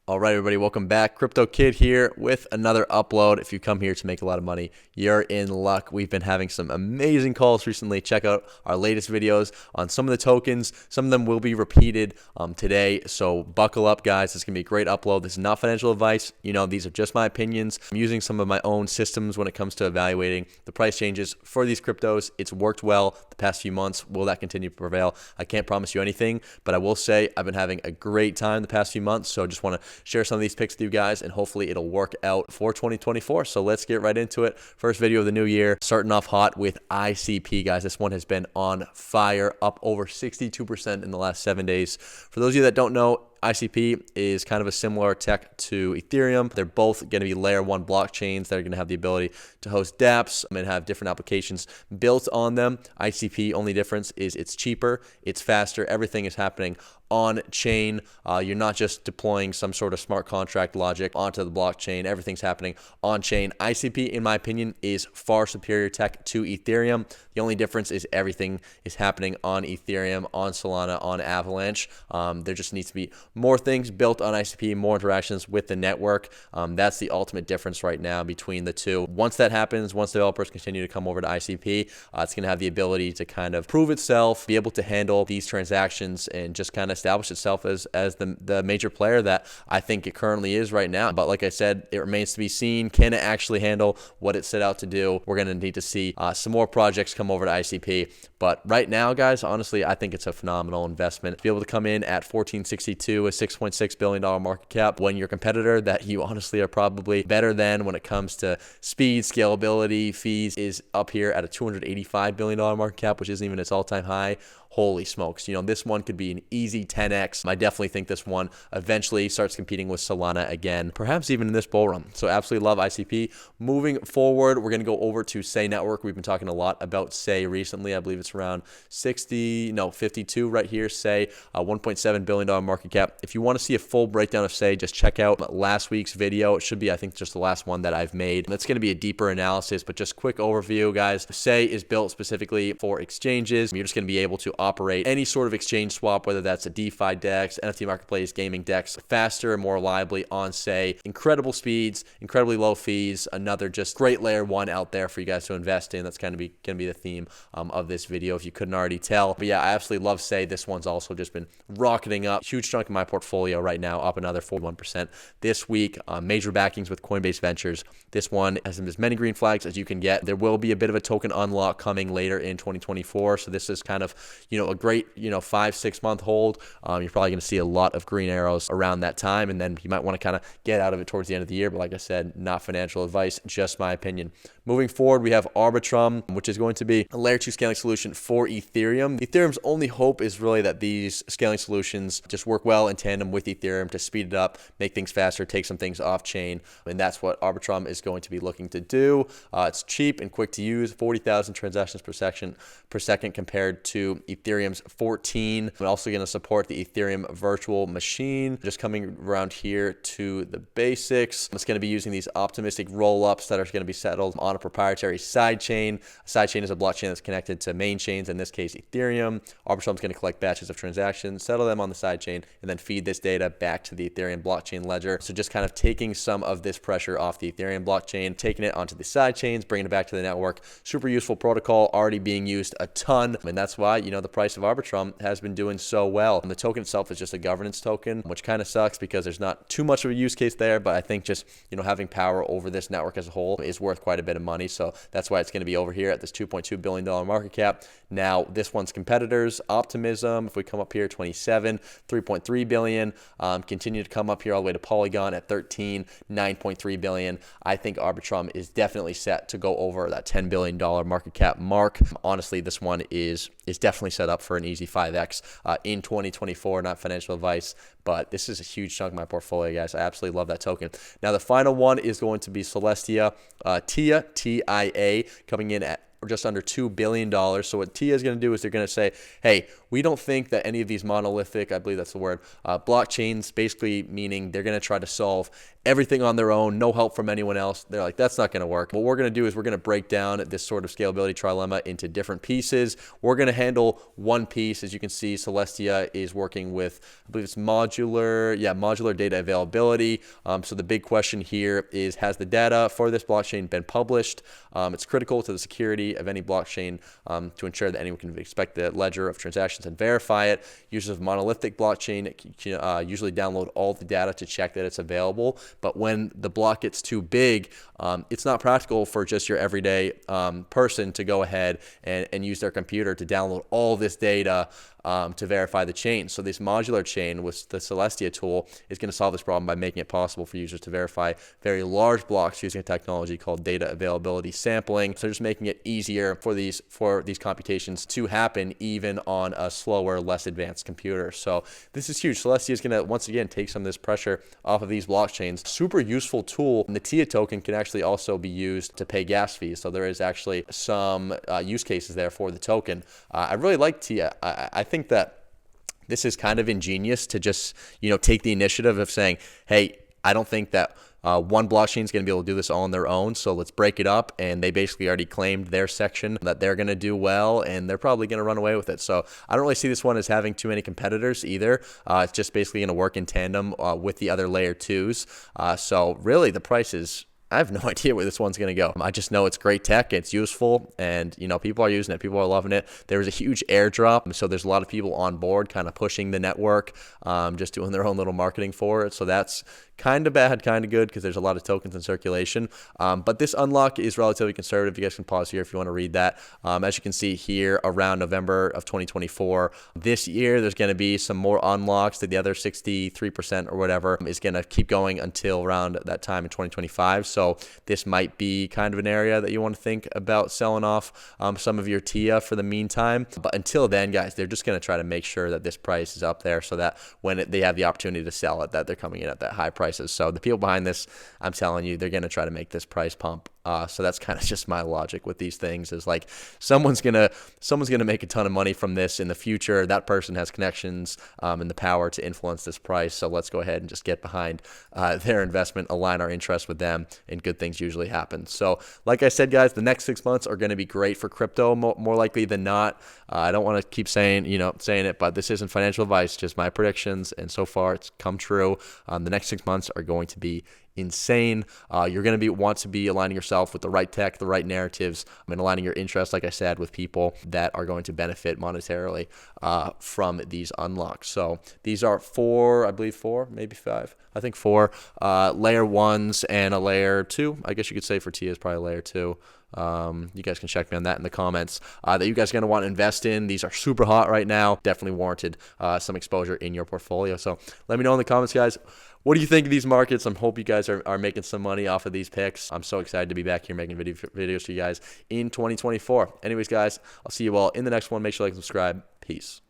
All right, everybody, welcome back. Crypto Kid here with another upload. If you come here to make a lot of money, you're in luck. We've been having some amazing calls recently. Check out our latest videos on some of the tokens. Some of them will be repeated today, so buckle up, guys. It's going to be a great upload. This is not financial advice. These are just my opinions. I'm using some of my own systems when it comes to evaluating the price changes for these cryptos. It's worked well the past few months. Will that continue to prevail? I can't promise you anything, but I will say I've been having a great time the past few months, so I just want to share some of these picks with you guys, and hopefully it'll work out for 2024. So let's get right into it. First video of the new year, starting off hot with ICP, guys. This one has been on fire, up over 62% in the last 7 days. For those of you that don't know, ICP is kind of a similar tech to Ethereum. They're both going to be layer 1 blockchains that are going to have the ability to host dApps and have different applications built on them. ICP, only difference is it's cheaper, it's faster, everything is happening on chain. You're not just deploying some sort of smart contract logic onto the blockchain. Everything's happening on chain. ICP, in my opinion, is far superior tech to Ethereum. The only difference is everything is happening on Ethereum, on Solana, on Avalanche. There just needs to be more things built on ICP, more interactions with the network. That's the ultimate difference right now between the two. Once that happens, once developers continue to come over to ICP, it's going to have the ability to kind of prove itself, be able to handle these transactions, and just kind of establish itself as the major player that I think it currently is right now. But like I said, it remains to be seen. Can it actually handle what it set out to do? We're going to need to see some more projects come over to ICP. But right now, guys, honestly, I think it's a phenomenal investment. To be able to come in at 1462, a $6.6 billion market cap, when your competitor that you honestly are probably better than when it comes to speed, scalability, fees, is up here at a $285 billion market cap, which isn't even its all-time high. Holy smokes. This one could be an easy 10x. I definitely think this one eventually starts competing with Solana again, perhaps even in this bull run. So absolutely love ICP. Moving forward, we're going to go over to Sei Network. We've been talking a lot about Sei recently. I believe it's around 52 right here. Sei, $1.7 billion market cap. If you want to see a full breakdown of Sei, just check out last week's video. It should be, I think, just the last one that I've made. That's going to be a deeper analysis, but just quick overview, guys. Sei is built specifically for exchanges. You're just going to be able to operate any sort of exchange swap, whether that's a DeFi DEX, NFT marketplace, gaming DEX, faster and more reliably on Sei. Incredible speeds, incredibly low fees. Another just great layer 1 out there for you guys to invest in. That's going to be the theme of this video, if you couldn't already tell. But yeah, I absolutely love Sei. This one's also just been rocketing up. Huge chunk of my portfolio right now, up another 41% this week. Major backings with Coinbase Ventures. This one has as many green flags as you can get. There will be a bit of a token unlock coming later in 2024. So this is kind of, a great, 5-6 month hold. You're probably going to see a lot of green arrows around that time, and then you might want to kind of get out of it towards the end of the year. But like I said, not financial advice, just my opinion. Moving forward, we have Arbitrum, which is going to be a layer 2 scaling solution for Ethereum. Ethereum's only hope is really that these scaling solutions just work well in tandem with Ethereum to speed it up, make things faster, take some things off chain. And that's what Arbitrum is going to be looking to do. It's cheap and quick to use, 40,000 transactions per second compared to Ethereum's 14. We're also going to support the Ethereum virtual machine. Just coming around here to the basics. It's going to be using these optimistic roll-ups that are going to be settled on a proprietary sidechain. A sidechain is a blockchain that's connected to main chains, in this case Ethereum. Arbitrum's going to collect batches of transactions, settle them on the sidechain, and then feed this data back to the Ethereum blockchain ledger. So just kind of taking some of this pressure off the Ethereum blockchain, taking it onto the sidechains, bringing it back to the network. Super useful protocol, already being used a ton, and that's why, the price of Arbitrum has been doing so well. And the token itself is just a governance token, which kind of sucks because there's not too much of a use case there, but I think just, having power over this network as a whole is worth quite a bit of money. So that's why it's going to be over here at this $2.2 billion market cap. Now, this one's competitors, Optimism, if we come up here, 27, $3.3 billion, continue to come up here all the way to Polygon at 13, $9.3 billion. I think Arbitrum is definitely set to go over that $10 billion market cap mark. Honestly, this one is definitely set up for an easy 5x in 2024. Not financial advice, but this is a huge chunk of my portfolio, guys. I absolutely love that token. Now, the final one is going to be Celestia, TIA, coming in at or just under $2 billion. So what TIA is going to do is they're going to say, hey, we don't think that any of these monolithic, I believe that's the word, blockchains, basically meaning they're going to try to solve everything on their own, no help from anyone else. They're like, that's not going to work. What we're going to do is we're going to break down this sort of scalability trilemma into different pieces. We're going to handle one piece. As you can see, Celestia is working with, I believe it's modular data availability. So the big question here is, has the data for this blockchain been published? It's critical to the security of any blockchain to ensure that anyone can inspect the ledger of transactions and verify it. Users of monolithic blockchain can usually download all the data to check that it's available. But when the block gets too big, it's not practical for just your everyday person to go ahead and use their computer to download all this data to verify the chain. So this modular chain with the Celestia tool is going to solve this problem by making it possible for users to verify very large blocks using a technology called data availability sampling. So just making it easier for these computations to happen even on a slower, less advanced computer. So this is huge. Celestia is going to once again take some of this pressure off of these blockchains. Super useful tool. And the TIA token can actually also be used to pay gas fees. So there is actually some use cases there for the token. I really like TIA. I think that this is kind of ingenious to just, take the initiative of saying, hey, I don't think that one blockchain is going to be able to do this all on their own, so let's break it up. And they basically already claimed their section that they're going to do well, and they're probably going to run away with it. So I don't really see this one as having too many competitors either. It's just basically going to work in tandem with the other layer 2s. So really the price is, I have no idea where this one's going to go. I just know it's great tech, it's useful, and people are using it, people are loving it. There was a huge airdrop, so there's a lot of people on board kind of pushing the network, just doing their own little marketing for it. So that's kind of bad, kind of good, because there's a lot of tokens in circulation. But this unlock is relatively conservative. You guys can pause here if you want to read that. As you can see here, around November of 2024, this year, there's going to be some more unlocks. The other 63% or whatever is going to keep going until around that time in 2025. So this might be kind of an area that you want to think about selling off some of your TIA for the meantime. But until then, guys, they're just going to try to make sure that this price is up there so that when they have the opportunity to sell it, that they're coming in at that high prices. So the people behind this, I'm telling you, they're going to try to make this price pump. So that's kind of just my logic with these things, is like someone's gonna make a ton of money from this in the future. That person has connections and the power to influence this price. So let's go ahead and just get behind their investment, align our interests with them, and good things usually happen. So like I said, guys, the next 6 months are going to be great for crypto, more likely than not. I don't want to keep saying it, but this isn't financial advice, just my predictions, and so far it's come true. The next 6 months are going to be insane. You're going to want to be aligning yourself with the right tech, the right narratives, and aligning your interests, like I said, with people that are going to benefit monetarily from these unlocks. So these are four, maybe five. I think four layer 1s and a layer 2. I guess you could say for TIA is probably layer 2. You guys can check me on that in the comments that you guys are going to want to invest in. These are super hot right now. Definitely warranted some exposure in your portfolio. So let me know in the comments, guys. What do you think of these markets? I hope you guys are making some money off of these picks. I'm so excited to be back here making videos for you guys in 2024. Anyways, guys, I'll see you all in the next one. Make sure to like and subscribe. Peace.